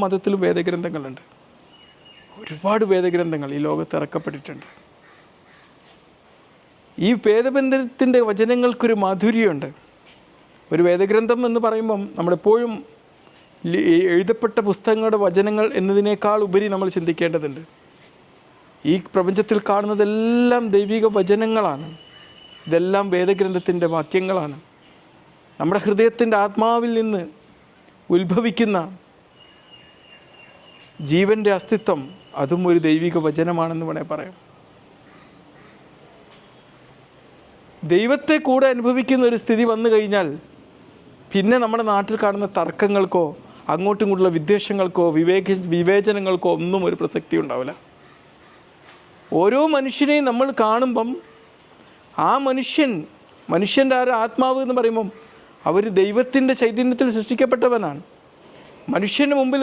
മതത്തിലും വേദഗ്രന്ഥങ്ങളുണ്ട്. ഒരുപാട് വേദഗ്രന്ഥങ്ങൾ ഈ ലോകത്ത് ഇറക്കപ്പെട്ടിട്ടുണ്ട്. ഈ വേദബന്ധത്തിൻ്റെ വചനങ്ങൾക്കൊരു മാധുര്യമുണ്ട്. ഒരു വേദഗ്രന്ഥം എന്ന് പറയുമ്പം നമ്മളെപ്പോഴും എഴുതപ്പെട്ട പുസ്തകങ്ങളുടെ വചനങ്ങൾ എന്നതിനേക്കാൾ ഉപരി നമ്മൾ ചിന്തിക്കേണ്ടതുണ്ട്. ഈ പ്രപഞ്ചത്തിൽ കാണുന്നതെല്ലാം ദൈവിക വചനങ്ങളാണ്. ഇതെല്ലാം വേദഗ്രന്ഥത്തിൻ്റെ വാക്യങ്ങളാണ്. നമ്മുടെ ഹൃദയത്തിൻ്റെ ആത്മാവിൽ നിന്ന് ഉത്ഭവിക്കുന്ന ജീവൻ്റെ അസ്തിത്വം അതും ഒരു ദൈവിക വചനമാണെന്ന് വേണേൽ പറയാം. ദൈവത്തെ കൂടെ അനുഭവിക്കുന്ന ഒരു സ്ഥിതി വന്നു കഴിഞ്ഞാൽ പിന്നെ നമ്മുടെ നാട്ടിൽ കാണുന്ന തർക്കങ്ങൾക്കോ അങ്ങോട്ടും ഇങ്ങോട്ടുള്ള വിദ്വേഷങ്ങൾക്കോ വിവേചനങ്ങൾക്കോ ഒന്നും ഒരു പ്രസക്തി ഉണ്ടാവില്ല. ഓരോ മനുഷ്യനെയും നമ്മൾ കാണുമ്പം ആ മനുഷ്യൻ്റെ ആ ആത്മാവ് എന്ന് പറയുമ്പം അവർ ദൈവത്തിൻ്റെ ചൈതന്യത്തിൽ സൃഷ്ടിക്കപ്പെട്ടവനാണ്. മനുഷ്യന് മുമ്പിൽ